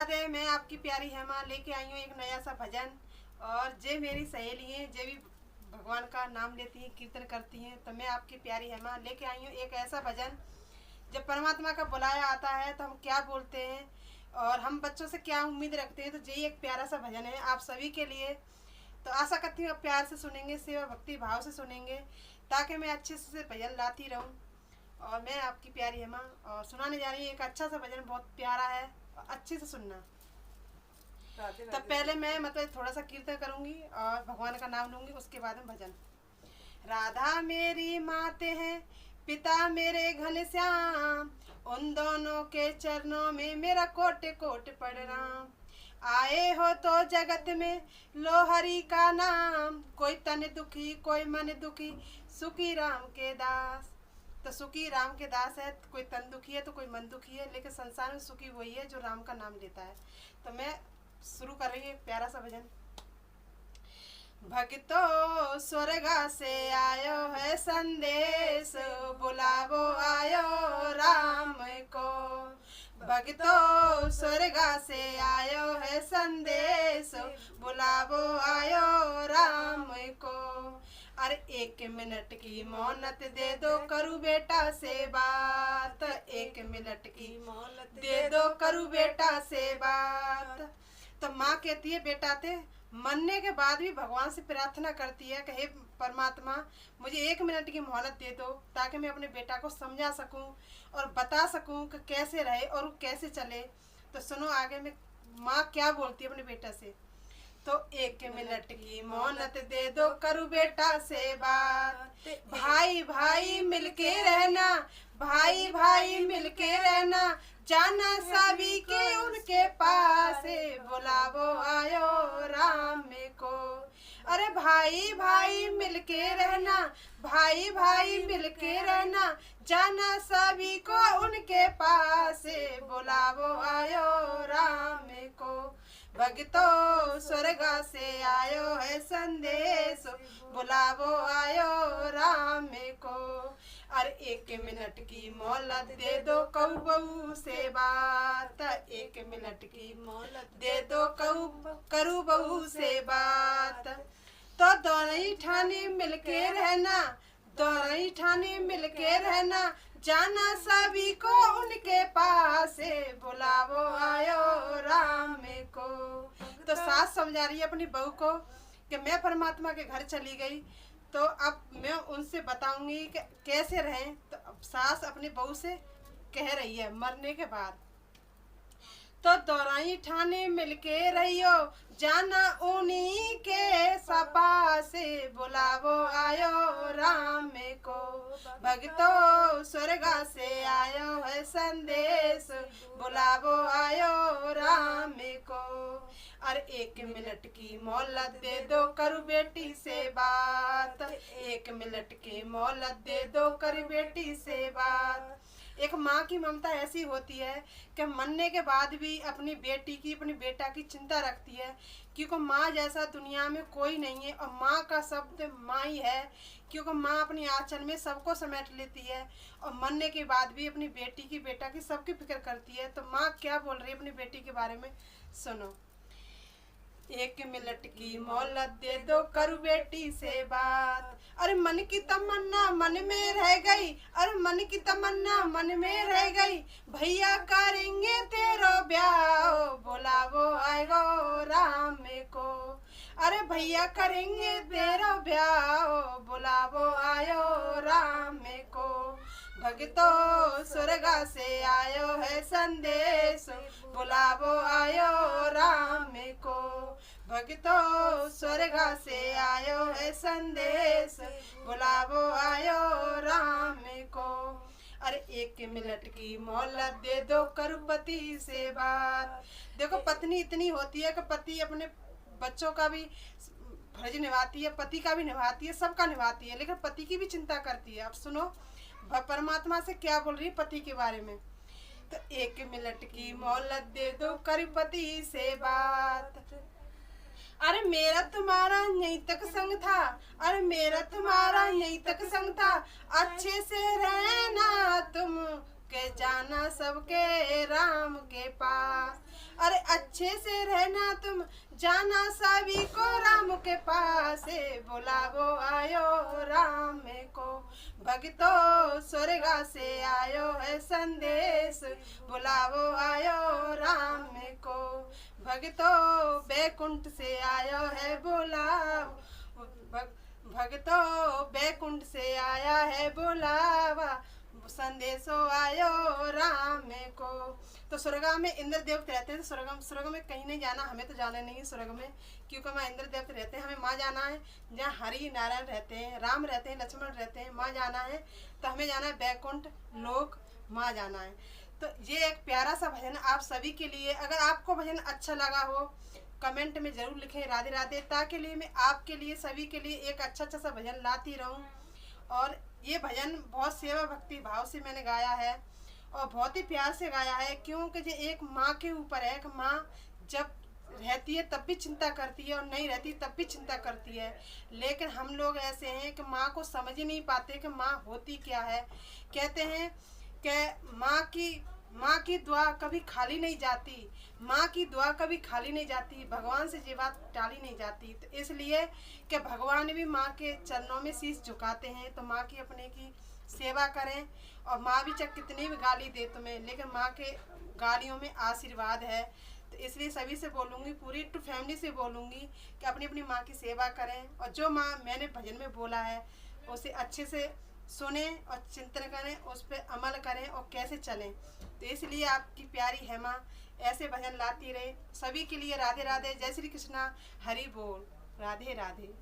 राधे, मैं आपकी प्यारी हेमा लेके आई हूँ एक नया सा भजन। और जे मेरी सहेली हैं, जे भी भगवान का नाम लेती हैं, कीर्तन करती हैं, तो मैं आपकी प्यारी हेमा लेके आई हूँ एक ऐसा भजन। जब परमात्मा का बुलाया आता है तो हम क्या बोलते हैं और हम बच्चों से क्या उम्मीद रखते हैं, तो यही एक प्यारा सा भजन है आप सभी के लिए। तो आशा करती हूँ आप प्यार से सुनेंगे, सेवा भक्ति भाव से सुनेंगे, ताकि मैं अच्छे से भजन लाती रहूँ। और मैं आपकी प्यारी हेमा और सुनाने जा रही हूँ एक अच्छा सा भजन, बहुत प्यारा है, अच्छे से सुनना। तब पहले मैं थोड़ा सा कीर्तन करूंगी और भगवान का नाम लूंगी, उसके बाद में भजन। राधा मेरी माते हैं, पिता मेरे घनश्याम, उन दोनों के चरणों में मेरा कोटि कोटि प्रणाम। आए हो तो जगत में लो हरि का नाम, कोई तन दुखी कोई मन दुखी, सुखी राम के दास। तो सुखी राम के दास है, कोई तन दुखी है तो कोई मन दुखी है, लेकिन संसार में सुखी वही है जो राम का नाम लेता है। तो मैं शुरू कर रही हूँ एक प्यारा सा भजन। भक्तो स्वर्गा से आयो है संदेश, बुलावो आयो राम को। भक्तो स्वर्गा से आयो है संदेश, बुलावो आयो राम को। अरे एक मिनट की मोहलत दे दो, करूँ बेटा से बात। एक मिनट की मोहलत दे दो, करूँ बेटा से बात। तो माँ कहती है बेटा ते मरने के बाद भी भगवान से प्रार्थना करती है कि हे परमात्मा, मुझे एक मिनट की मोहलत दे दो, ताकि मैं अपने बेटा को समझा सकूं और बता सकूं कि कैसे रहे और कैसे चले। तो सुनो आगे में माँ क्या बोलती है अपने बेटा से। तो एक मिनट की मोहलत दे दो, करूँ बेटा से बात। भाई भाई मिलके रहना, भाई भाई मिलके रहना, जाना सभी के उनके पास, बुलावो आयो राम को। अरे भाई भाई मिलके रहना, भाई भाई मिलके रहना, जाना सभी को उनके पास, बुलावो आयो राम को। भक्तो स्वर्गा से आयो है संदेश, बुलावो आयो राम को। और एक मिनट की मोहलत दे दो, कहू बहू से बात। एक मिनट की मोहलत दे दो, कहू करू बहू से बात। तो दोनों ठाने मिलके रहना, दोनों ठाने मिलके रहना, जाना सभी को उनके पास, बुलावो आयो राम को। तो सास समझा रही है अपनी बहू को कि मैं परमात्मा के घर चली गई, तो अब मैं उनसे बताऊंगी कि कैसे रहें। तो अब सास अपनी बहू से कह रही है मरने के बाद, तो दोराई ठाने मिलके रहियो, जाना उन्हीं के सपा से, बुलावो आयो राम को। भक्तो स्वर्गा से आयो है संदेश, बुलावो आयो राम को। और एक मिनट की मोहलत दे दो, करू बेटी से बात। एक मिनट की मोहलत दे दो, करू बेटी से बात। एक माँ की ममता ऐसी होती है कि मरने के बाद भी अपनी बेटी की, अपनी बेटा की चिंता रखती है, क्योंकि माँ जैसा दुनिया में कोई नहीं है। और माँ का शब्द माँ ही है, क्योंकि माँ अपनी आंचल में सबको समेट लेती है और मरने के बाद भी अपनी बेटी की, बेटा की, सबकी फिक्र करती है। तो माँ क्या बोल रही है अपनी बेटी के बारे में, सुनो। एक मिनट की मोहलत दे दो, करू बेटी से बात। अरे मन की तमन्ना मन में रह गई, अरे मन की तमन्ना मन में रह गई, भैया करेंगे तेरो ब्याह, बुलावो आएगो राम को। अरे भैया करेंगे तेरो ब्याह, बुलावो आयो राम को। भक्तो स्वर्गा से आयो है संदेश, बुलावो आयो राम को। भक्तो स्वर्गा से आयो है संदेश, बुलावो आयो राम को। अरे एक मिनट की मोहलत दे दो, करू पति से बात। देखो पत्नी इतनी होती है कि पति अपने बच्चों का भी फर्ज निभाती है, पति का भी निभाती है, सबका निभाती है, लेकिन पति की भी चिंता करती है। अब सुनो परमात्मा से क्या बोल रही है पति के बारे में। तो एक मिनट की मोहलत दे दो, करू पति से बात। अरे मेरा तुम्हारा यहीं तक संग था, अरे मेरा तुम्हारा यहीं तक संग था, अच्छे से रहना तुम के जाना सबके राम के पास। अरे अच्छे से रहना तुम, जाना सभी को राम के पास। बुलावो आयो राम को, भक्तो स्वर्ग से आयो है संदेश। बुलावो आयो राम को, भक्तो बैकुंठ से आयो है बुलाव। भक्तो बैकुंठ से आया है बुलावा, संदेशो आयो राम को। तो स्वर्ग में इंद्र देवता रहते हैं। तो स्वर्ग में कहीं नहीं जाना, हमें तो जाना नहीं है स्वर्ग में, क्योंकि वहाँ इंद्र देवता रहते हैं। हमें माँ जाना है जहाँ हरि नारायण रहते हैं, राम रहते हैं, लक्ष्मण रहते हैं। माँ जाना है तो हमें जाना है बैकुंठ लोक, माँ जाना है। तो ये एक प्यारा सा भजन आप सभी के लिए। अगर आपको भजन अच्छा लगा हो कमेंट में ज़रूर लिखें राधे राधे, ताकि लिए मैं आपके लिए सभी के लिए एक अच्छा सा भजन लाती रहूं। और ये भजन बहुत सेवा भक्ति भाव से मैंने गाया है और बहुत ही प्यार से गाया है, क्योंकि ये एक माँ के ऊपर है कि माँ जब रहती है तब भी चिंता करती है और नहीं रहती तब भी चिंता करती है। लेकिन हम लोग ऐसे हैं कि माँ को समझ ही नहीं पाते कि माँ होती क्या है। कहते हैं कि माँ की दुआ कभी खाली नहीं जाती, माँ की दुआ कभी खाली नहीं जाती, भगवान से ये बात टाली नहीं जाती। तो इसलिए कि भगवान भी माँ के चरणों में शीश झुकाते हैं। तो माँ की अपने की सेवा करें। और माँ भी चाहे कितनी भी गाली दे तुम्हें, लेकिन माँ के गालियों में आशीर्वाद है। तो इसलिए सभी से बोलूँगी, पूरी टू फैमिली से बोलूँगी कि अपनी अपनी माँ की सेवा करें। और जो माँ मैंने भजन में बोला है उसे अच्छे से सुने और चिंतन करें, उस पर अमल करें और कैसे चलें। तो इसलिए आपकी प्यारी है माँ ऐसे भजन लाती रहे। सभी के लिए राधे राधे, जय श्री कृष्णा, हरि बोल, राधे राधे।